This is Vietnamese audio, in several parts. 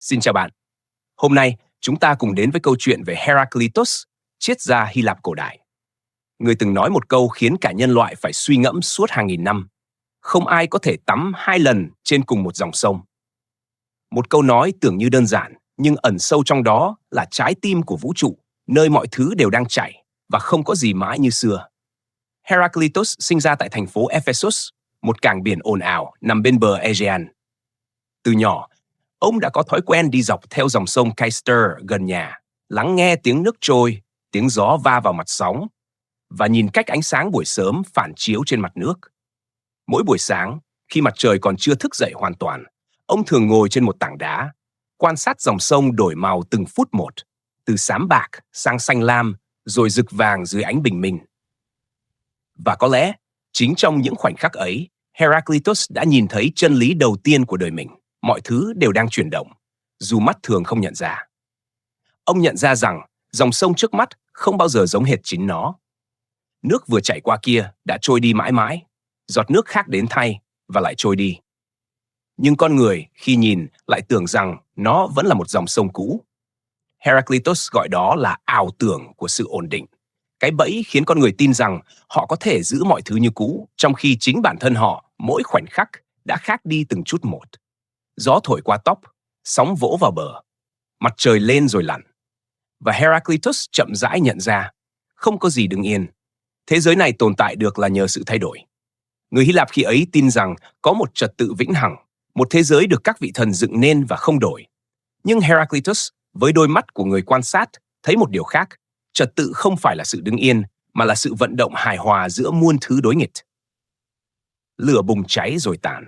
Xin chào bạn. Hôm nay, chúng ta cùng đến với câu chuyện về Heraclitus, triết gia Hy Lạp cổ đại. Người từng nói một câu khiến cả nhân loại phải suy ngẫm suốt hàng nghìn năm. Không ai có thể tắm hai lần trên cùng một dòng sông. Một câu nói tưởng như đơn giản, nhưng ẩn sâu trong đó là trái tim của vũ trụ, nơi mọi thứ đều đang chảy và không có gì mãi như xưa. Heraclitus sinh ra tại thành phố Ephesus, một cảng biển ồn ào nằm bên bờ Aegean. Từ nhỏ, ông đã có thói quen đi dọc theo dòng sông Cayster gần nhà, lắng nghe tiếng nước trôi, tiếng gió va vào mặt sóng và nhìn cách ánh sáng buổi sớm phản chiếu trên mặt nước. Mỗi buổi sáng, khi mặt trời còn chưa thức dậy hoàn toàn, ông thường ngồi trên một tảng đá, quan sát dòng sông đổi màu từng phút một, từ xám bạc sang xanh lam, rồi rực vàng dưới ánh bình minh. Và có lẽ, chính trong những khoảnh khắc ấy, Heraclitus đã nhìn thấy chân lý đầu tiên của đời mình. Mọi thứ đều đang chuyển động, dù mắt thường không nhận ra. Ông nhận ra rằng dòng sông trước mắt không bao giờ giống hệt chính nó. Nước vừa chảy qua kia đã trôi đi mãi mãi, giọt nước khác đến thay và lại trôi đi. Nhưng con người khi nhìn lại tưởng rằng nó vẫn là một dòng sông cũ. Heraclitus gọi đó là ảo tưởng của sự ổn định. Cái bẫy khiến con người tin rằng họ có thể giữ mọi thứ như cũ, trong khi chính bản thân họ mỗi khoảnh khắc đã khác đi từng chút một. Gió thổi qua tóc, sóng vỗ vào bờ, mặt trời lên rồi lặn. Và Heraclitus chậm rãi nhận ra, không có gì đứng yên. Thế giới này tồn tại được là nhờ sự thay đổi. Người Hy Lạp khi ấy tin rằng có một trật tự vĩnh hằng, một thế giới được các vị thần dựng nên và không đổi. Nhưng Heraclitus, với đôi mắt của người quan sát, thấy một điều khác. Trật tự không phải là sự đứng yên, mà là sự vận động hài hòa giữa muôn thứ đối nghịch. Lửa bùng cháy rồi tàn,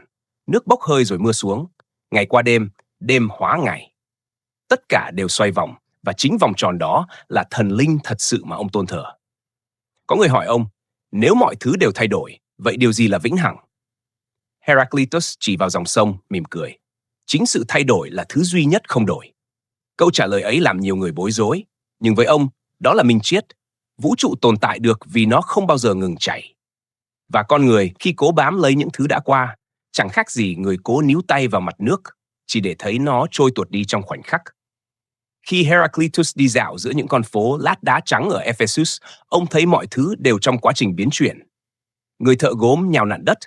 nước bốc hơi rồi mưa xuống. Ngày qua đêm, đêm hóa ngày. Tất cả đều xoay vòng, và chính vòng tròn đó là thần linh thật sự mà ông tôn thờ. Có người hỏi ông, nếu mọi thứ đều thay đổi, vậy điều gì là vĩnh hằng? Heraclitus chỉ vào dòng sông, mỉm cười. Chính sự thay đổi là thứ duy nhất không đổi. Câu trả lời ấy làm nhiều người bối rối, nhưng với ông, đó là minh triết. Vũ trụ tồn tại được vì nó không bao giờ ngừng chảy. Và con người khi cố bám lấy những thứ đã qua, chẳng khác gì người cố níu tay vào mặt nước, chỉ để thấy nó trôi tuột đi trong khoảnh khắc. Khi Heraclitus đi dạo giữa những con phố lát đá trắng ở Ephesus, ông thấy mọi thứ đều trong quá trình biến chuyển. Người thợ gốm nhào nặn đất,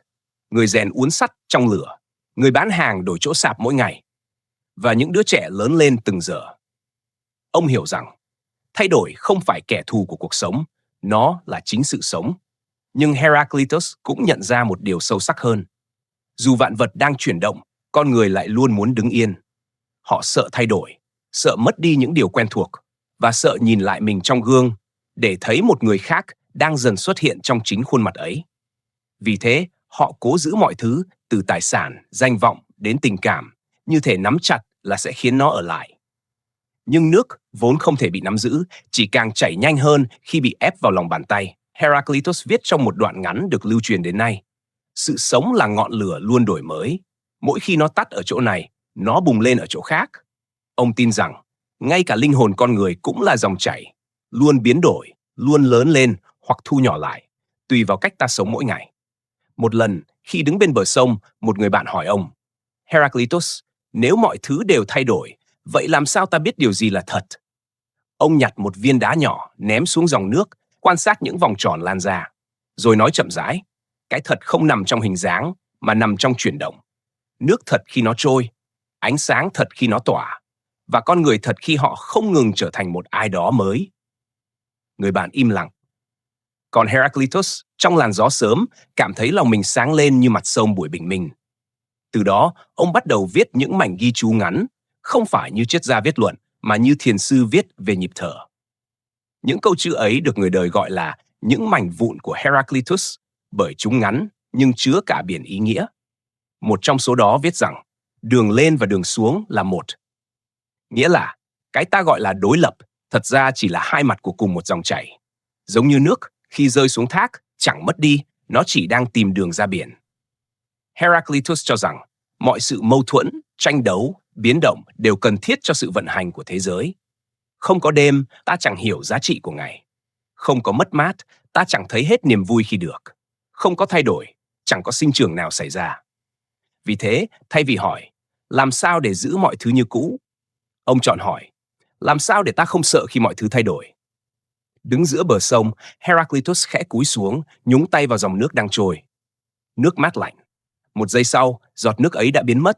người rèn uốn sắt trong lửa, người bán hàng đổi chỗ sạp mỗi ngày, và những đứa trẻ lớn lên từng giờ. Ông hiểu rằng, thay đổi không phải kẻ thù của cuộc sống, nó là chính sự sống. Nhưng Heraclitus cũng nhận ra một điều sâu sắc hơn. Dù vạn vật đang chuyển động, con người lại luôn muốn đứng yên. Họ sợ thay đổi, sợ mất đi những điều quen thuộc, và sợ nhìn lại mình trong gương để thấy một người khác đang dần xuất hiện trong chính khuôn mặt ấy. Vì thế, họ cố giữ mọi thứ, từ tài sản, danh vọng đến tình cảm, như thể nắm chặt là sẽ khiến nó ở lại. Nhưng nước vốn không thể bị nắm giữ, chỉ càng chảy nhanh hơn khi bị ép vào lòng bàn tay. Heraclitus viết trong một đoạn ngắn được lưu truyền đến nay. Sự sống là ngọn lửa luôn đổi mới. Mỗi khi nó tắt ở chỗ này, nó bùng lên ở chỗ khác. Ông tin rằng, ngay cả linh hồn con người cũng là dòng chảy, luôn biến đổi, luôn lớn lên hoặc thu nhỏ lại, tùy vào cách ta sống mỗi ngày. Một lần, khi đứng bên bờ sông, một người bạn hỏi ông, Heraclitus, nếu mọi thứ đều thay đổi, vậy làm sao ta biết điều gì là thật? Ông nhặt một viên đá nhỏ, ném xuống dòng nước, quan sát những vòng tròn lan ra, rồi nói chậm rãi, cái thật không nằm trong hình dáng, mà nằm trong chuyển động. Nước thật khi nó trôi, ánh sáng thật khi nó tỏa, và con người thật khi họ không ngừng trở thành một ai đó mới. Người bạn im lặng. Còn Heraclitus, trong làn gió sớm, cảm thấy lòng mình sáng lên như mặt sông buổi bình minh. Từ đó, ông bắt đầu viết những mảnh ghi chú ngắn, không phải như triết gia viết luận, mà như thiền sư viết về nhịp thở. Những câu chữ ấy được người đời gọi là những mảnh vụn của Heraclitus, bởi chúng ngắn nhưng chứa cả biển ý nghĩa. Một trong số đó viết rằng, đường lên và đường xuống là một. Nghĩa là, cái ta gọi là đối lập, thật ra chỉ là hai mặt của cùng một dòng chảy. Giống như nước, khi rơi xuống thác, chẳng mất đi, nó chỉ đang tìm đường ra biển. Heraclitus cho rằng, mọi sự mâu thuẫn, tranh đấu, biến động đều cần thiết cho sự vận hành của thế giới. Không có đêm, ta chẳng hiểu giá trị của ngày. Không có mất mát, ta chẳng thấy hết niềm vui khi được. Không có thay đổi, chẳng có sinh trưởng nào xảy ra. Vì thế, thay vì hỏi, làm sao để giữ mọi thứ như cũ, Ông chọn hỏi, làm sao để ta không sợ khi mọi thứ thay đổi? Đứng giữa bờ sông, Heraclitus khẽ cúi xuống, nhúng tay vào dòng nước đang trôi. Nước mát lạnh. Một giây sau, giọt nước ấy đã biến mất.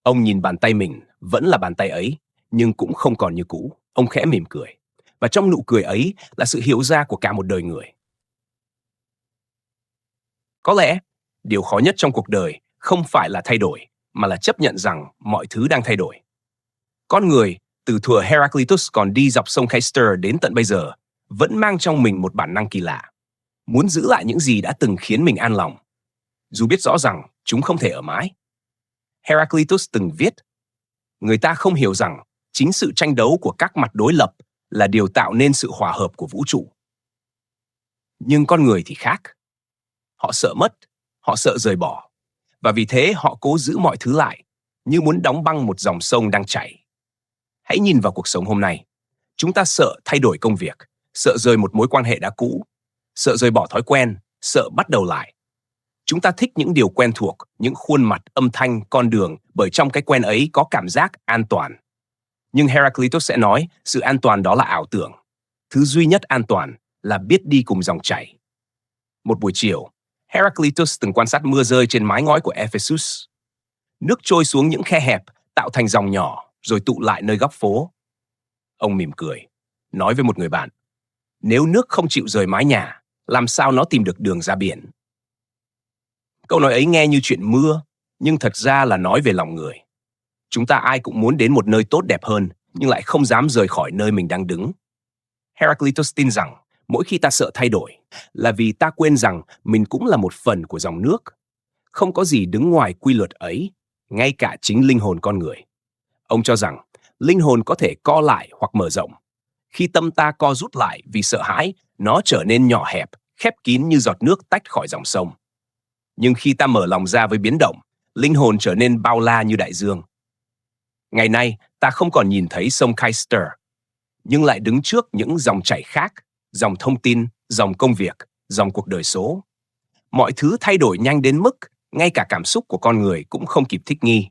Ông nhìn bàn tay mình, vẫn là bàn tay ấy, nhưng cũng không còn như cũ. Ông khẽ mỉm cười. Và trong nụ cười ấy là sự hiểu ra của cả một đời người. Có lẽ, điều khó nhất trong cuộc đời không phải là thay đổi, mà là chấp nhận rằng mọi thứ đang thay đổi. Con người, từ thuở Heraclitus còn đi dọc sông Caster đến tận bây giờ, vẫn mang trong mình một bản năng kỳ lạ. Muốn giữ lại những gì đã từng khiến mình an lòng, dù biết rõ rằng chúng không thể ở mãi. Heraclitus từng viết, người ta không hiểu rằng chính sự tranh đấu của các mặt đối lập là điều tạo nên sự hòa hợp của vũ trụ. Nhưng con người thì khác. Họ sợ mất, họ sợ rời bỏ, và vì thế họ cố giữ mọi thứ lại, như muốn đóng băng một dòng sông đang chảy. Hãy nhìn vào cuộc sống hôm nay. Chúng ta sợ thay đổi công việc, sợ rời một mối quan hệ đã cũ, sợ rời bỏ thói quen, sợ bắt đầu lại. Chúng ta thích những điều quen thuộc, những khuôn mặt, âm thanh, con đường, bởi trong cái quen ấy có cảm giác an toàn. Nhưng Heraclitus sẽ nói, sự an toàn đó là ảo tưởng. Thứ duy nhất an toàn là biết đi cùng dòng chảy. Một buổi chiều, Heraclitus từng quan sát mưa rơi trên mái ngói của Ephesus. Nước trôi xuống những khe hẹp, tạo thành dòng nhỏ, rồi tụ lại nơi góc phố. Ông mỉm cười, nói với một người bạn, nếu nước không chịu rời mái nhà, làm sao nó tìm được đường ra biển? Câu nói ấy nghe như chuyện mưa, nhưng thật ra là nói về lòng người. Chúng ta ai cũng muốn đến một nơi tốt đẹp hơn, nhưng lại không dám rời khỏi nơi mình đang đứng. Heraclitus tin rằng, mỗi khi ta sợ thay đổi, là vì ta quên rằng mình cũng là một phần của dòng nước. Không có gì đứng ngoài quy luật ấy, ngay cả chính linh hồn con người. Ông cho rằng, linh hồn có thể co lại hoặc mở rộng. Khi tâm ta co rút lại vì sợ hãi, nó trở nên nhỏ hẹp, khép kín như giọt nước tách khỏi dòng sông. Nhưng khi ta mở lòng ra với biến động, linh hồn trở nên bao la như đại dương. Ngày nay, ta không còn nhìn thấy sông Caster, nhưng lại đứng trước những dòng chảy khác, dòng thông tin, dòng công việc, dòng cuộc đời số. Mọi thứ thay đổi nhanh đến mức, ngay cả cảm xúc của con người cũng không kịp thích nghi.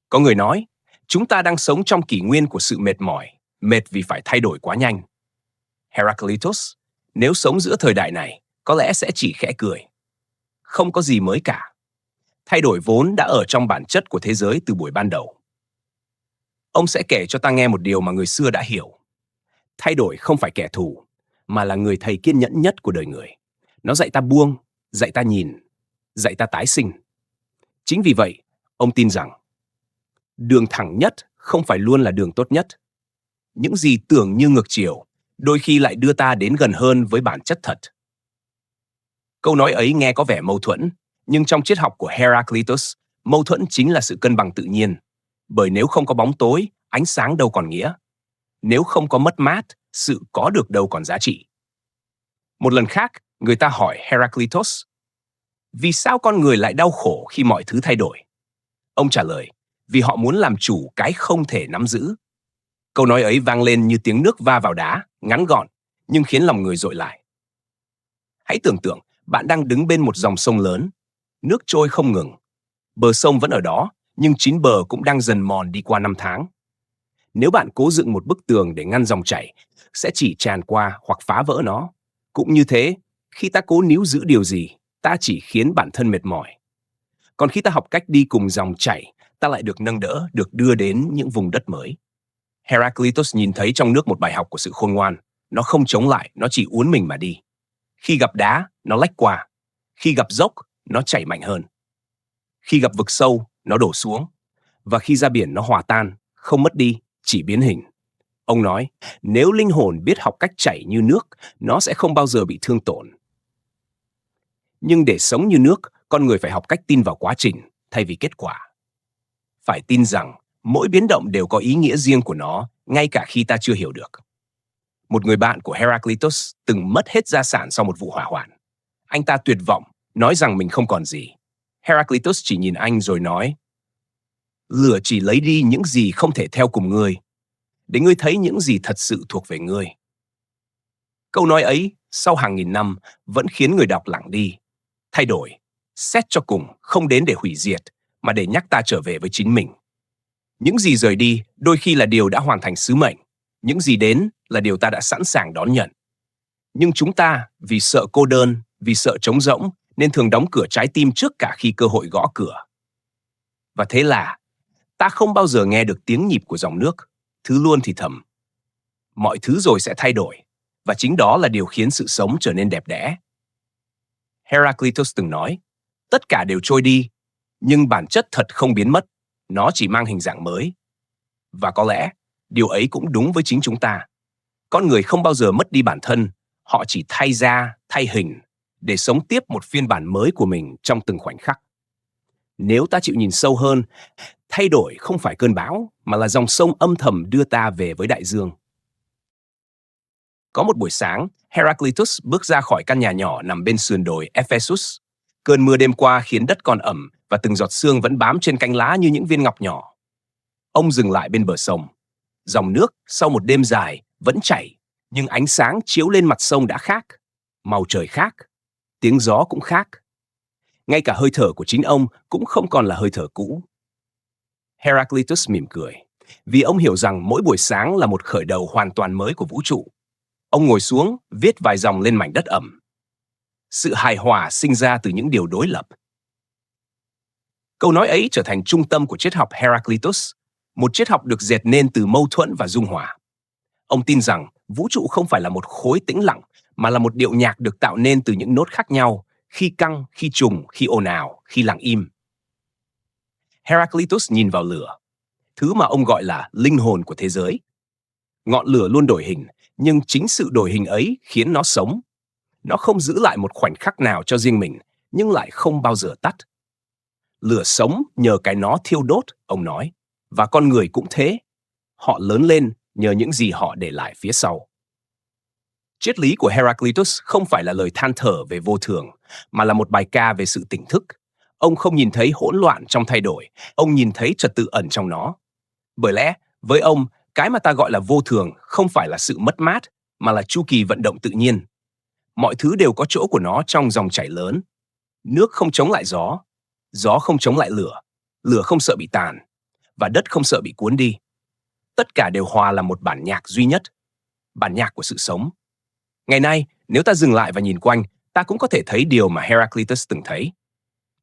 Có người nói, chúng ta đang sống trong kỷ nguyên của sự mệt mỏi, mệt vì phải thay đổi quá nhanh. Heraclitus, nếu sống giữa thời đại này, có lẽ sẽ chỉ khẽ cười. Không có gì mới cả. Thay đổi vốn đã ở trong bản chất của thế giới từ buổi ban đầu. Ông sẽ kể cho ta nghe một điều mà người xưa đã hiểu. Thay đổi không phải kẻ thù, mà là người thầy kiên nhẫn nhất của đời người. Nó dạy ta buông, dạy ta nhìn, dạy ta tái sinh. Chính vì vậy, ông tin rằng đường thẳng nhất không phải luôn là đường tốt nhất. Những gì tưởng như ngược chiều, đôi khi lại đưa ta đến gần hơn với bản chất thật. Câu nói ấy nghe có vẻ mâu thuẫn, nhưng trong triết học của Heraclitus, mâu thuẫn chính là sự cân bằng tự nhiên. Bởi nếu không có bóng tối, ánh sáng đâu còn nghĩa. Nếu không có mất mát, sự có được đâu còn giá trị. Một lần khác, người ta hỏi Heraclitus, vì sao con người lại đau khổ khi mọi thứ thay đổi? Ông trả lời, vì họ muốn làm chủ cái không thể nắm giữ. Câu nói ấy vang lên như tiếng nước va vào đá, ngắn gọn, nhưng khiến lòng người dội lại. Hãy tưởng tượng, bạn đang đứng bên một dòng sông lớn. Nước trôi không ngừng. Bờ sông vẫn ở đó, nhưng chín bờ cũng đang dần mòn đi qua năm tháng. Nếu bạn cố dựng một bức tường để ngăn dòng chảy, sẽ chỉ tràn qua hoặc phá vỡ nó. Cũng như thế, khi ta cố níu giữ điều gì, ta chỉ khiến bản thân mệt mỏi. Còn khi ta học cách đi cùng dòng chảy, ta lại được nâng đỡ, được đưa đến những vùng đất mới. Heraclitus nhìn thấy trong nước một bài học của sự khôn ngoan. Nó không chống lại, nó chỉ uốn mình mà đi. Khi gặp đá, nó lách qua. Khi gặp dốc, nó chảy mạnh hơn. Khi gặp vực sâu, nó đổ xuống. Và khi ra biển, nó hòa tan, không mất đi, chỉ biến hình. Ông nói, nếu linh hồn biết học cách chảy như nước, nó sẽ không bao giờ bị thương tổn. Nhưng để sống như nước, con người phải học cách tin vào quá trình, thay vì kết quả. Phải tin rằng, mỗi biến động đều có ý nghĩa riêng của nó, ngay cả khi ta chưa hiểu được. Một người bạn của Heraclitus từng mất hết gia sản sau một vụ hỏa hoạn. Anh ta tuyệt vọng, nói rằng mình không còn gì. Heraclitus chỉ nhìn anh rồi nói, lửa chỉ lấy đi những gì không thể theo cùng ngươi, để ngươi thấy những gì thật sự thuộc về ngươi. Câu nói ấy, sau hàng nghìn năm, vẫn khiến người đọc lặng đi. Thay đổi, xét cho cùng, không đến để hủy diệt, mà để nhắc ta trở về với chính mình. Những gì rời đi đôi khi là điều đã hoàn thành sứ mệnh, những gì đến là điều ta đã sẵn sàng đón nhận. Nhưng chúng ta, vì sợ cô đơn, vì sợ trống rỗng, nên thường đóng cửa trái tim trước cả khi cơ hội gõ cửa. Và thế là, ta không bao giờ nghe được tiếng nhịp của dòng nước, thứ luôn thì thầm. Mọi thứ rồi sẽ thay đổi, và chính đó là điều khiến sự sống trở nên đẹp đẽ. Heraclitus từng nói, tất cả đều trôi đi, nhưng bản chất thật không biến mất, nó chỉ mang hình dạng mới. Và có lẽ, điều ấy cũng đúng với chính chúng ta. Con người không bao giờ mất đi bản thân, họ chỉ thay da, thay hình, để sống tiếp một phiên bản mới của mình trong từng khoảnh khắc. Nếu ta chịu nhìn sâu hơn, thay đổi không phải cơn bão, mà là dòng sông âm thầm đưa ta về với đại dương. Có một buổi sáng, Heraclitus bước ra khỏi căn nhà nhỏ nằm bên sườn đồi Ephesus. Cơn mưa đêm qua khiến đất còn ẩm và từng giọt sương vẫn bám trên cánh lá như những viên ngọc nhỏ. Ông dừng lại bên bờ sông. Dòng nước sau một đêm dài vẫn chảy, nhưng ánh sáng chiếu lên mặt sông đã khác, màu trời khác, tiếng gió cũng khác. Ngay cả hơi thở của chính ông cũng không còn là hơi thở cũ. Heraclitus mỉm cười, vì ông hiểu rằng mỗi buổi sáng là một khởi đầu hoàn toàn mới của vũ trụ. Ông ngồi xuống, viết vài dòng lên mảnh đất ẩm. Sự hài hòa sinh ra từ những điều đối lập. Câu nói ấy trở thành trung tâm của triết học Heraclitus, một triết học được dệt nên từ mâu thuẫn và dung hòa. Ông tin rằng vũ trụ không phải là một khối tĩnh lặng, mà là một điệu nhạc được tạo nên từ những nốt khác nhau, khi căng, khi trùng, khi ồn ào, khi lặng im. Heraclitus nhìn vào lửa, thứ mà ông gọi là linh hồn của thế giới. Ngọn lửa luôn đổi hình, nhưng chính sự đổi hình ấy khiến nó sống. Nó không giữ lại một khoảnh khắc nào cho riêng mình, nhưng lại không bao giờ tắt. Lửa sống nhờ cái nó thiêu đốt, ông nói, và con người cũng thế. Họ lớn lên nhờ những gì họ để lại phía sau. Triết lý của Heraclitus không phải là lời than thở về vô thường, mà là một bài ca về sự tỉnh thức. Ông không nhìn thấy hỗn loạn trong thay đổi, ông nhìn thấy trật tự ẩn trong nó. Bởi lẽ, với ông, cái mà ta gọi là vô thường không phải là sự mất mát, mà là chu kỳ vận động tự nhiên. Mọi thứ đều có chỗ của nó trong dòng chảy lớn. Nước không chống lại gió, gió không chống lại lửa, lửa không sợ bị tàn, và đất không sợ bị cuốn đi. Tất cả đều hòa làm một bản nhạc duy nhất, bản nhạc của sự sống. Ngày nay, nếu ta dừng lại và nhìn quanh, ta cũng có thể thấy điều mà Heraclitus từng thấy.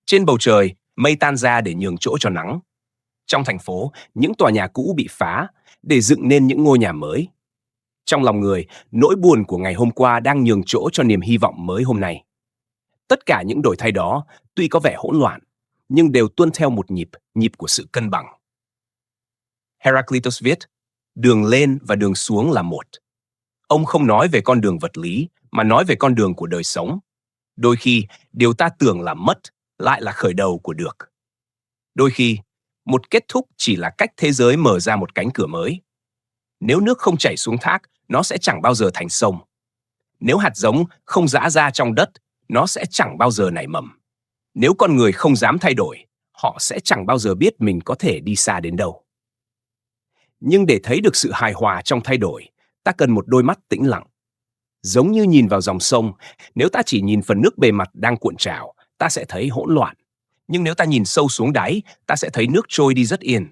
Trên bầu trời, mây tan ra để nhường chỗ cho nắng. Trong thành phố, những tòa nhà cũ bị phá để dựng nên những ngôi nhà mới. Trong lòng người, nỗi buồn của ngày hôm qua đang nhường chỗ cho niềm hy vọng mới hôm nay. Tất cả những đổi thay đó, tuy có vẻ hỗn loạn, nhưng đều tuân theo một nhịp của sự cân bằng. Heraclitus viết, đường lên và đường xuống là một. Ông không nói về con đường vật lý, mà nói về con đường của đời sống. Đôi khi, điều ta tưởng là mất lại là khởi đầu của được. Đôi khi, một kết thúc chỉ là cách thế giới mở ra một cánh cửa mới. Nếu nước không chảy xuống thác, nó sẽ chẳng bao giờ thành sông. Nếu hạt giống không giã ra trong đất, nó sẽ chẳng bao giờ nảy mầm. Nếu con người không dám thay đổi, họ sẽ chẳng bao giờ biết mình có thể đi xa đến đâu. Nhưng để thấy được sự hài hòa trong thay đổi, ta cần một đôi mắt tĩnh lặng. Giống như nhìn vào dòng sông, nếu ta chỉ nhìn phần nước bề mặt đang cuộn trào, ta sẽ thấy hỗn loạn. Nhưng nếu ta nhìn sâu xuống đáy, ta sẽ thấy nước trôi đi rất yên.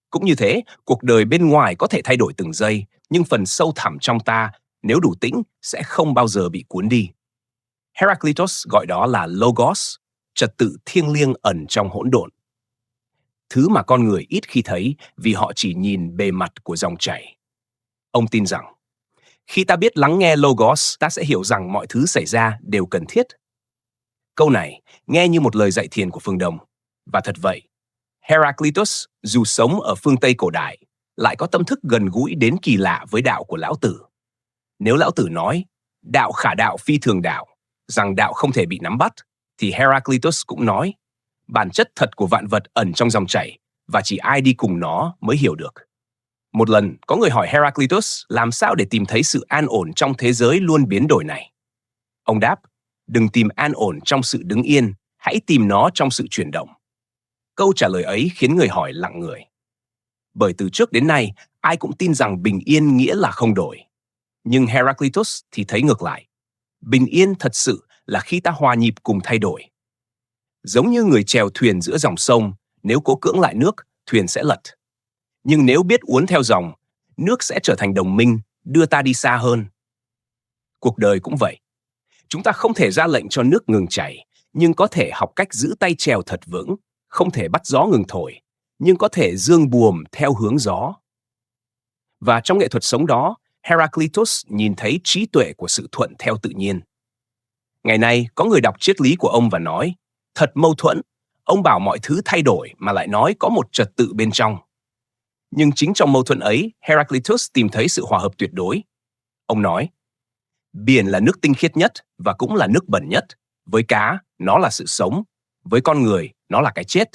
Cũng như thế, cuộc đời bên ngoài có thể thay đổi từng giây, nhưng phần sâu thẳm trong ta, nếu đủ tĩnh, sẽ không bao giờ bị cuốn đi. Heraclitus gọi đó là logos, trật tự thiêng liêng ẩn trong hỗn độn. Thứ mà con người ít khi thấy vì họ chỉ nhìn bề mặt của dòng chảy. Ông tin rằng, khi ta biết lắng nghe logos, ta sẽ hiểu rằng mọi thứ xảy ra đều cần thiết. Câu này nghe như một lời dạy thiền của phương Đông. Và thật vậy, Heraclitus, dù sống ở phương Tây cổ đại, lại có tâm thức gần gũi đến kỳ lạ với đạo của Lão Tử. Nếu Lão Tử nói, đạo khả đạo phi thường đạo, rằng đạo không thể bị nắm bắt, thì Heraclitus cũng nói, bản chất thật của vạn vật ẩn trong dòng chảy, và chỉ ai đi cùng nó mới hiểu được. Một lần, có người hỏi Heraclitus làm sao để tìm thấy sự an ổn trong thế giới luôn biến đổi này. Ông đáp, đừng tìm an ổn trong sự đứng yên, hãy tìm nó trong sự chuyển động. Câu trả lời ấy khiến người hỏi lặng người. Bởi từ trước đến nay, ai cũng tin rằng bình yên nghĩa là không đổi. Nhưng Heraclitus thì thấy ngược lại. Bình yên thật sự là khi ta hòa nhịp cùng thay đổi. Giống như người chèo thuyền giữa dòng sông, nếu cố cưỡng lại nước, thuyền sẽ lật. Nhưng nếu biết uốn theo dòng, nước sẽ trở thành đồng minh, đưa ta đi xa hơn. Cuộc đời cũng vậy. Chúng ta không thể ra lệnh cho nước ngừng chảy, nhưng có thể học cách giữ tay chèo thật vững, không thể bắt gió ngừng thổi, nhưng có thể dương buồm theo hướng gió. Và trong nghệ thuật sống đó, Heraclitus nhìn thấy trí tuệ của sự thuận theo tự nhiên. Ngày nay, có người đọc triết lý của ông và nói, thật mâu thuẫn, ông bảo mọi thứ thay đổi mà lại nói có một trật tự bên trong. Nhưng chính trong mâu thuẫn ấy, Heraclitus tìm thấy sự hòa hợp tuyệt đối. Ông nói, biển là nước tinh khiết nhất và cũng là nước bẩn nhất. Với cá, nó là sự sống. Với con người, nó là cái chết.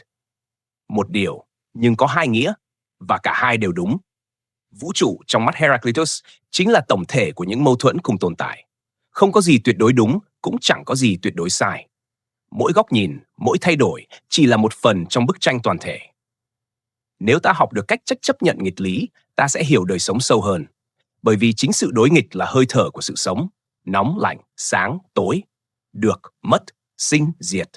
Một điều, nhưng có hai nghĩa, và cả hai đều đúng. Vũ trụ trong mắt Heraclitus chính là tổng thể của những mâu thuẫn cùng tồn tại. Không có gì tuyệt đối đúng, cũng chẳng có gì tuyệt đối sai. Mỗi góc nhìn, mỗi thay đổi chỉ là một phần trong bức tranh toàn thể. Nếu ta học được cách chấp nhận nghịch lý, ta sẽ hiểu đời sống sâu hơn. Bởi vì chính sự đối nghịch là hơi thở của sự sống. Nóng, lạnh, sáng, tối. Được, mất, sinh, diệt.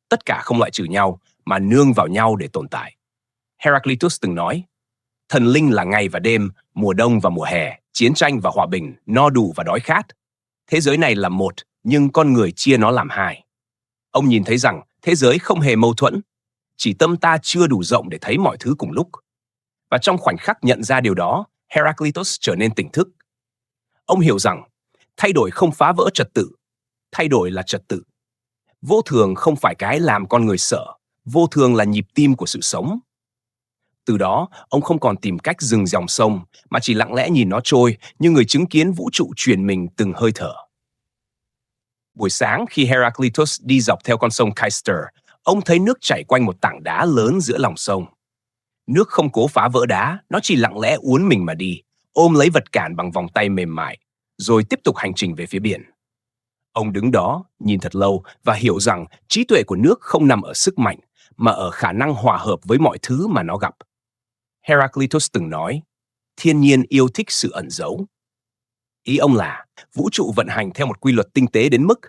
Tất cả không loại trừ nhau, mà nương vào nhau để tồn tại. Heraclitus từng nói, thần linh là ngày và đêm, mùa đông và mùa hè, chiến tranh và hòa bình, no đủ và đói khát. Thế giới này là một, nhưng con người chia nó làm hai. Ông nhìn thấy rằng thế giới không hề mâu thuẫn, chỉ tâm ta chưa đủ rộng để thấy mọi thứ cùng lúc. Và trong khoảnh khắc nhận ra điều đó, Heraclitus trở nên tỉnh thức. Ông hiểu rằng, thay đổi không phá vỡ trật tự, thay đổi là trật tự. Vô thường không phải cái làm con người sợ, vô thường là nhịp tim của sự sống. Từ đó, ông không còn tìm cách dừng dòng sông, mà chỉ lặng lẽ nhìn nó trôi như người chứng kiến vũ trụ truyền mình từng hơi thở. Buổi sáng khi Heraclitus đi dọc theo con sông Cayster, ông thấy nước chảy quanh một tảng đá lớn giữa lòng sông. Nước không cố phá vỡ đá, nó chỉ lặng lẽ uốn mình mà đi, ôm lấy vật cản bằng vòng tay mềm mại, rồi tiếp tục hành trình về phía biển. Ông đứng đó, nhìn thật lâu và hiểu rằng trí tuệ của nước không nằm ở sức mạnh, mà ở khả năng hòa hợp với mọi thứ mà nó gặp. Heraclitus từng nói, thiên nhiên yêu thích sự ẩn giấu. Ý ông là, vũ trụ vận hành theo một quy luật tinh tế đến mức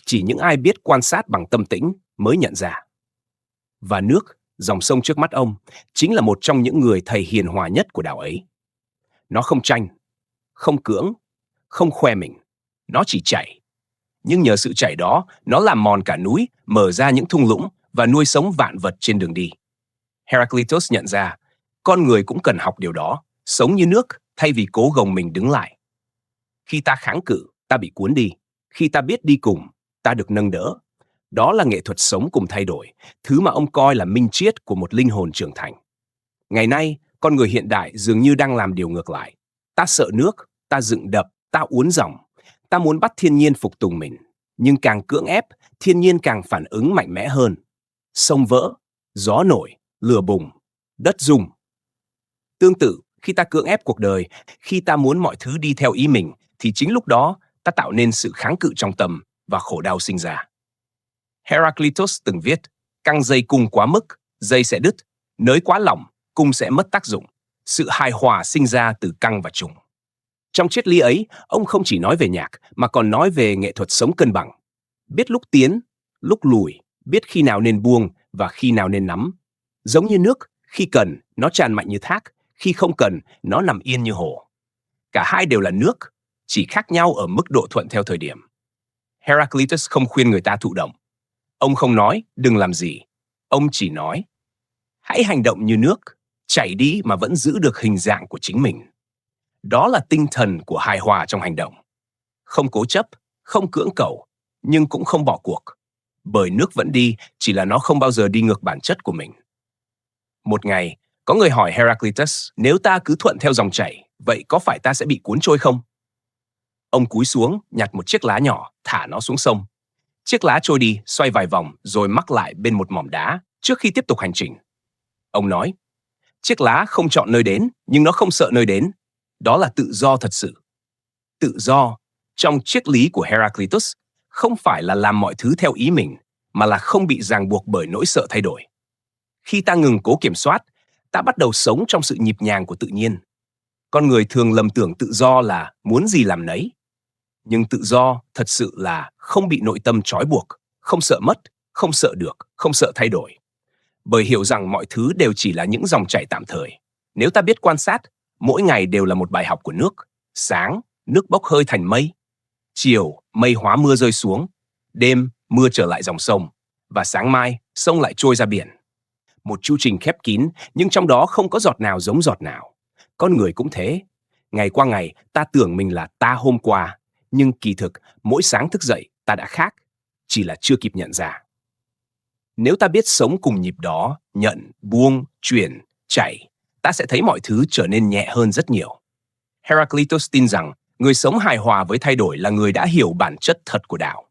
chỉ những ai biết quan sát bằng tâm tĩnh mới nhận ra. Và nước, dòng sông trước mắt ông, chính là một trong những người thầy hiền hòa nhất của đảo ấy. Nó không tranh, không cưỡng, không khoe mình, nó chỉ chảy. Nhưng nhờ sự chảy đó, nó làm mòn cả núi, mở ra những thung lũng và nuôi sống vạn vật trên đường đi. Heraclitus nhận ra, con người cũng cần học điều đó, sống như nước thay vì cố gồng mình đứng lại. Khi ta kháng cự, ta bị cuốn đi. Khi ta biết đi cùng, ta được nâng đỡ. Đó là nghệ thuật sống cùng thay đổi, thứ mà ông coi là minh triết của một linh hồn trưởng thành. Ngày nay, con người hiện đại dường như đang làm điều ngược lại. Ta sợ nước, ta dựng đập, ta uốn dòng. Ta muốn bắt thiên nhiên phục tùng mình. Nhưng càng cưỡng ép, thiên nhiên càng phản ứng mạnh mẽ hơn. Sông vỡ, gió nổi, lửa bùng, đất rung. Tương tự, khi ta cưỡng ép cuộc đời, khi ta muốn mọi thứ đi theo ý mình, thì chính lúc đó ta tạo nên sự kháng cự trong tâm và khổ đau sinh ra. Heraclitus từng viết, căng dây cung quá mức, dây sẽ đứt, nới quá lỏng, cung sẽ mất tác dụng. Sự hài hòa sinh ra từ căng và trùng. Trong triết lý ấy, ông không chỉ nói về nhạc, mà còn nói về nghệ thuật sống cân bằng. Biết lúc tiến, lúc lùi, biết khi nào nên buông và khi nào nên nắm. Giống như nước, khi cần, nó tràn mạnh như thác, khi không cần, nó nằm yên như hồ. Cả hai đều là nước, chỉ khác nhau ở mức độ thuận theo thời điểm. Heraclitus không khuyên người ta thụ động. Ông không nói, đừng làm gì. Ông chỉ nói, hãy hành động như nước, chảy đi mà vẫn giữ được hình dạng của chính mình. Đó là tinh thần của hài hòa trong hành động. Không cố chấp, không cưỡng cầu, nhưng cũng không bỏ cuộc. Bởi nước vẫn đi, chỉ là nó không bao giờ đi ngược bản chất của mình. Một ngày, có người hỏi Heraclitus, nếu ta cứ thuận theo dòng chảy, vậy có phải ta sẽ bị cuốn trôi không? Ông cúi xuống, nhặt một chiếc lá nhỏ, thả nó xuống sông. Chiếc lá trôi đi, xoay vài vòng, rồi mắc lại bên một mỏm đá, trước khi tiếp tục hành trình. Ông nói, chiếc lá không chọn nơi đến, nhưng nó không sợ nơi đến. Đó là tự do thật sự. Tự do, trong triết lý của Heraclitus, không phải là làm mọi thứ theo ý mình, mà là không bị ràng buộc bởi nỗi sợ thay đổi. Khi ta ngừng cố kiểm soát, ta bắt đầu sống trong sự nhịp nhàng của tự nhiên. Con người thường lầm tưởng tự do là muốn gì làm nấy. Nhưng tự do thật sự là không bị nội tâm trói buộc, không sợ mất, không sợ được, không sợ thay đổi. Bởi hiểu rằng mọi thứ đều chỉ là những dòng chảy tạm thời. Nếu ta biết quan sát, mỗi ngày đều là một bài học của nước. Sáng, nước bốc hơi thành mây. Chiều, mây hóa mưa rơi xuống. Đêm, mưa trở lại dòng sông. Và sáng mai, sông lại trôi ra biển. Một chu trình khép kín, nhưng trong đó không có giọt nào giống giọt nào. Con người cũng thế. Ngày qua ngày, ta tưởng mình là ta hôm qua, nhưng kỳ thực, mỗi sáng thức dậy, ta đã khác, chỉ là chưa kịp nhận ra. Nếu ta biết sống cùng nhịp đó, nhận, buông, chuyển, chảy, ta sẽ thấy mọi thứ trở nên nhẹ hơn rất nhiều. Heraclitus tin rằng người sống hài hòa với thay đổi là người đã hiểu bản chất thật của đạo.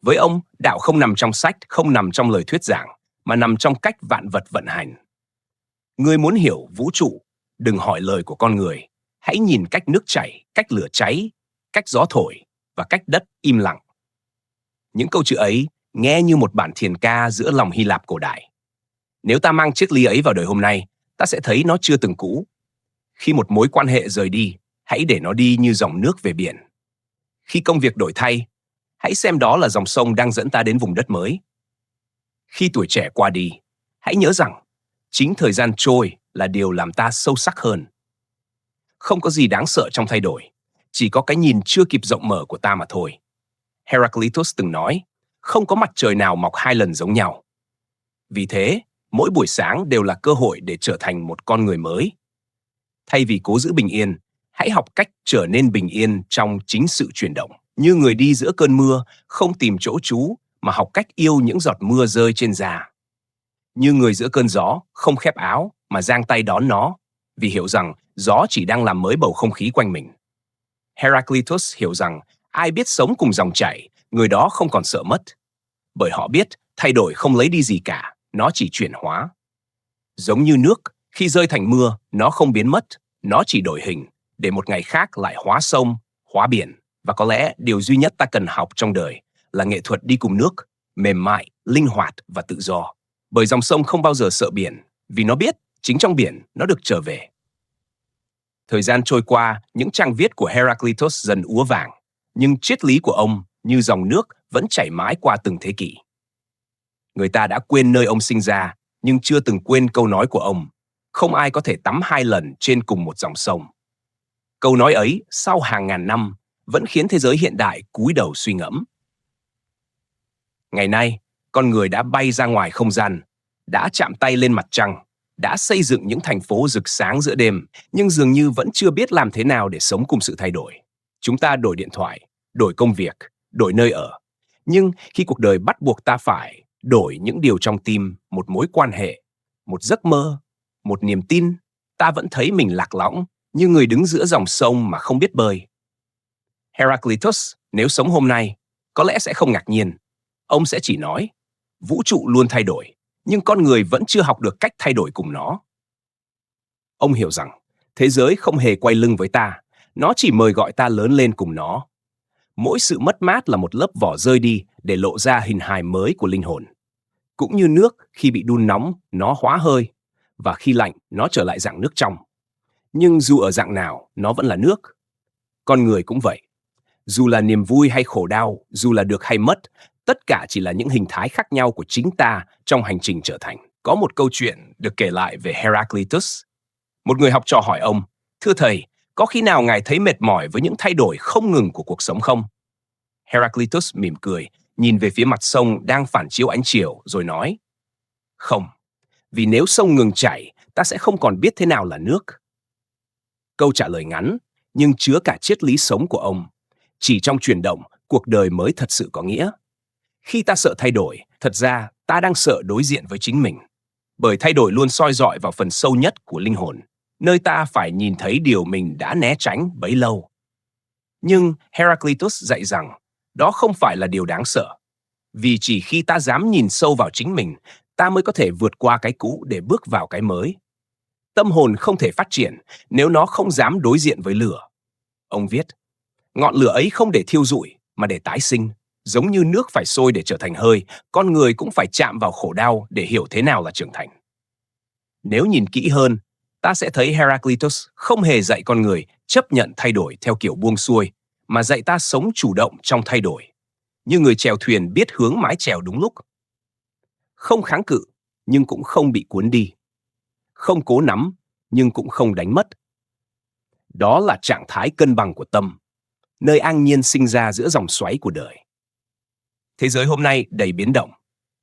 Với ông, đạo không nằm trong sách, không nằm trong lời thuyết giảng, mà nằm trong cách vạn vật vận hành. Người muốn hiểu vũ trụ, đừng hỏi lời của con người. Hãy nhìn cách nước chảy, cách lửa cháy, cách gió thổi và cách đất im lặng. Những câu chữ ấy nghe như một bản thiền ca giữa lòng Hy Lạp cổ đại. Nếu ta mang chiếc ly ấy vào đời hôm nay, ta sẽ thấy nó chưa từng cũ. Khi một mối quan hệ rời đi, hãy để nó đi như dòng nước về biển. Khi công việc đổi thay, hãy xem đó là dòng sông đang dẫn ta đến vùng đất mới. Khi tuổi trẻ qua đi, hãy nhớ rằng chính thời gian trôi là điều làm ta sâu sắc hơn. Không có gì đáng sợ trong thay đổi, chỉ có cái nhìn chưa kịp rộng mở của ta mà thôi. Heraclitus từng nói, không có mặt trời nào mọc hai lần giống nhau. Vì thế, mỗi buổi sáng đều là cơ hội để trở thành một con người mới. Thay vì cố giữ bình yên, hãy học cách trở nên bình yên trong chính sự chuyển động. Như người đi giữa cơn mưa, không tìm chỗ trú, mà học cách yêu những giọt mưa rơi trên da. Như người giữa cơn gió, không khép áo, mà giang tay đón nó, vì hiểu rằng gió chỉ đang làm mới bầu không khí quanh mình. Heraclitus hiểu rằng ai biết sống cùng dòng chảy, người đó không còn sợ mất. Bởi họ biết thay đổi không lấy đi gì cả, nó chỉ chuyển hóa. Giống như nước, khi rơi thành mưa, nó không biến mất, nó chỉ đổi hình, để một ngày khác lại hóa sông, hóa biển. Và có lẽ điều duy nhất ta cần học trong đời là nghệ thuật đi cùng nước, mềm mại, linh hoạt và tự do. Bởi dòng sông không bao giờ sợ biển, vì nó biết chính trong biển nó được trở về. Thời gian trôi qua, những trang viết của Heraclitus dần úa vàng, nhưng triết lý của ông như dòng nước vẫn chảy mãi qua từng thế kỷ. Người ta đã quên nơi ông sinh ra, nhưng chưa từng quên câu nói của ông: không ai có thể tắm hai lần trên cùng một dòng sông. Câu nói ấy, sau hàng ngàn năm, vẫn khiến thế giới hiện đại cúi đầu suy ngẫm. Ngày nay, con người đã bay ra ngoài không gian, đã chạm tay lên mặt trăng, đã xây dựng những thành phố rực sáng giữa đêm, nhưng dường như vẫn chưa biết làm thế nào để sống cùng sự thay đổi. Chúng ta đổi điện thoại, đổi công việc, đổi nơi ở. Nhưng khi cuộc đời bắt buộc ta phải đổi những điều trong tim, một mối quan hệ, một giấc mơ, một niềm tin, ta vẫn thấy mình lạc lõng, như người đứng giữa dòng sông mà không biết bơi. Heraclitus, nếu sống hôm nay, có lẽ sẽ không ngạc nhiên. Ông sẽ chỉ nói, vũ trụ luôn thay đổi, nhưng con người vẫn chưa học được cách thay đổi cùng nó. Ông hiểu rằng, thế giới không hề quay lưng với ta, nó chỉ mời gọi ta lớn lên cùng nó. Mỗi sự mất mát là một lớp vỏ rơi đi để lộ ra hình hài mới của linh hồn. Cũng như nước, khi bị đun nóng, nó hóa hơi, và khi lạnh, nó trở lại dạng nước trong. Nhưng dù ở dạng nào, nó vẫn là nước. Con người cũng vậy. Dù là niềm vui hay khổ đau, dù là được hay mất, tất cả chỉ là những hình thái khác nhau của chính ta trong hành trình trở thành. Có một câu chuyện được kể lại về Heraclitus. Một người học trò hỏi ông, thưa thầy, có khi nào ngài thấy mệt mỏi với những thay đổi không ngừng của cuộc sống không? Heraclitus mỉm cười, nhìn về phía mặt sông đang phản chiếu ánh chiều rồi nói, không, vì nếu sông ngừng chảy, ta sẽ không còn biết thế nào là nước. Câu trả lời ngắn, nhưng chứa cả triết lý sống của ông. Chỉ trong chuyển động, cuộc đời mới thật sự có nghĩa. Khi ta sợ thay đổi, thật ra ta đang sợ đối diện với chính mình. Bởi thay đổi luôn soi rọi vào phần sâu nhất của linh hồn, nơi ta phải nhìn thấy điều mình đã né tránh bấy lâu. Nhưng Heraclitus dạy rằng, đó không phải là điều đáng sợ. Vì chỉ khi ta dám nhìn sâu vào chính mình, ta mới có thể vượt qua cái cũ để bước vào cái mới. Tâm hồn không thể phát triển nếu nó không dám đối diện với lửa. Ông viết, ngọn lửa ấy không để thiêu rụi, mà để tái sinh. Giống như nước phải sôi để trở thành hơi, con người cũng phải chạm vào khổ đau để hiểu thế nào là trưởng thành. Nếu nhìn kỹ hơn, ta sẽ thấy Heraclitus không hề dạy con người chấp nhận thay đổi theo kiểu buông xuôi, mà dạy ta sống chủ động trong thay đổi, như người chèo thuyền biết hướng mái chèo đúng lúc. Không kháng cự, nhưng cũng không bị cuốn đi. Không cố nắm, nhưng cũng không đánh mất. Đó là trạng thái cân bằng của tâm, nơi an nhiên sinh ra giữa dòng xoáy của đời. Thế giới hôm nay đầy biến động.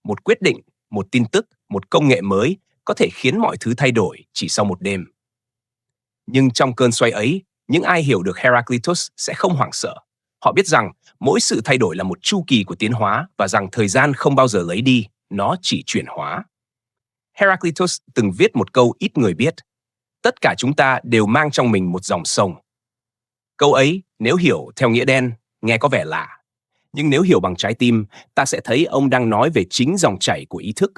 Một quyết định, một tin tức, một công nghệ mới có thể khiến mọi thứ thay đổi chỉ sau một đêm. Nhưng trong cơn xoay ấy, những ai hiểu được Heraclitus sẽ không hoảng sợ. Họ biết rằng mỗi sự thay đổi là một chu kỳ của tiến hóa và rằng thời gian không bao giờ lấy đi, nó chỉ chuyển hóa. Heraclitus từng viết một câu ít người biết: tất cả chúng ta đều mang trong mình một dòng sông. Câu ấy, nếu hiểu theo nghĩa đen, nghe có vẻ lạ. Nhưng nếu hiểu bằng trái tim, ta sẽ thấy ông đang nói về chính dòng chảy của ý thức.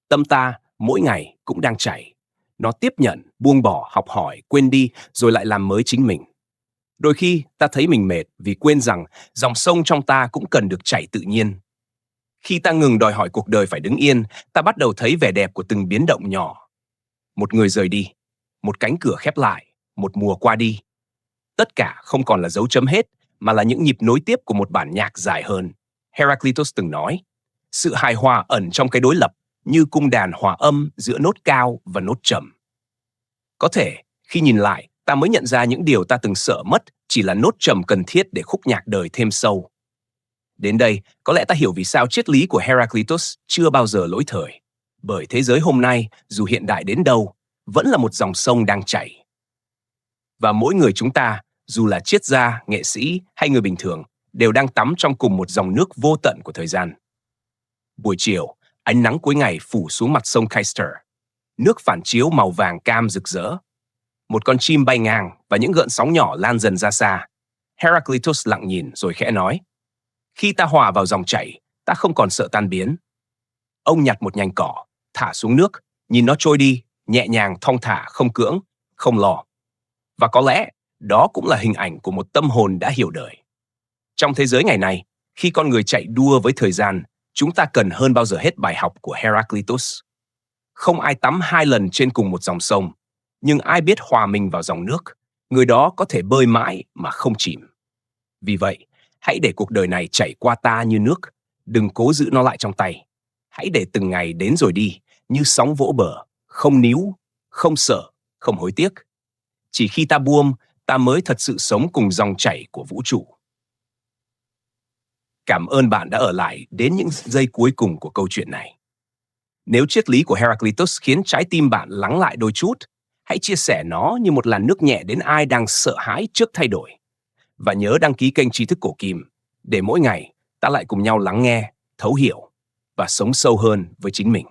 Tâm ta mỗi ngày cũng đang chảy. Nó tiếp nhận, buông bỏ, học hỏi, quên đi, rồi lại làm mới chính mình. Đôi khi ta thấy mình mệt vì quên rằng dòng sông trong ta cũng cần được chảy tự nhiên. Khi ta ngừng đòi hỏi cuộc đời phải đứng yên, ta bắt đầu thấy vẻ đẹp của từng biến động nhỏ. Một người rời đi, một cánh cửa khép lại, một mùa qua đi. Tất cả không còn là dấu chấm hết, mà là những nhịp nối tiếp của một bản nhạc dài hơn. Heraclitus từng nói, sự hài hòa ẩn trong cái đối lập, như cung đàn hòa âm giữa nốt cao và nốt trầm. Có thể, khi nhìn lại, ta mới nhận ra những điều ta từng sợ mất chỉ là nốt trầm cần thiết để khúc nhạc đời thêm sâu. Đến đây, có lẽ ta hiểu vì sao triết lý của Heraclitus chưa bao giờ lỗi thời. Bởi thế giới hôm nay, dù hiện đại đến đâu, vẫn là một dòng sông đang chảy. Và mỗi người chúng ta, dù là triết gia, nghệ sĩ hay người bình thường, đều đang tắm trong cùng một dòng nước vô tận của thời gian. Buổi chiều, ánh nắng cuối ngày phủ xuống mặt sông Cayster. Nước phản chiếu màu vàng cam rực rỡ. Một con chim bay ngang và những gợn sóng nhỏ lan dần ra xa. Heraclitus lặng nhìn rồi khẽ nói, khi ta hòa vào dòng chảy, ta không còn sợ tan biến. Ông nhặt một nhành cỏ, thả xuống nước, nhìn nó trôi đi, nhẹ nhàng, thong thả, không cưỡng, không lo. Và có lẽ, đó cũng là hình ảnh của một tâm hồn đã hiểu đời. Trong thế giới ngày nay, khi con người chạy đua với thời gian, chúng ta cần hơn bao giờ hết bài học của Heraclitus. Không ai tắm 2 lần trên cùng một dòng sông, nhưng ai biết hòa mình vào dòng nước, người đó có thể bơi mãi mà không chìm. Vì vậy, hãy để cuộc đời này chảy qua ta như nước, đừng cố giữ nó lại trong tay. Hãy để từng ngày đến rồi đi, như sóng vỗ bờ, không níu, không sợ, không hối tiếc. Chỉ khi ta buông, ta mới thật sự sống cùng dòng chảy của vũ trụ. Cảm ơn bạn đã ở lại đến những giây cuối cùng của câu chuyện này. Nếu triết lý của Heraclitus khiến trái tim bạn lắng lại đôi chút, hãy chia sẻ nó như một làn nước nhẹ đến ai đang sợ hãi trước thay đổi. Và nhớ đăng ký kênh Tri Thức Cổ Kim, để mỗi ngày ta lại cùng nhau lắng nghe, thấu hiểu và sống sâu hơn với chính mình.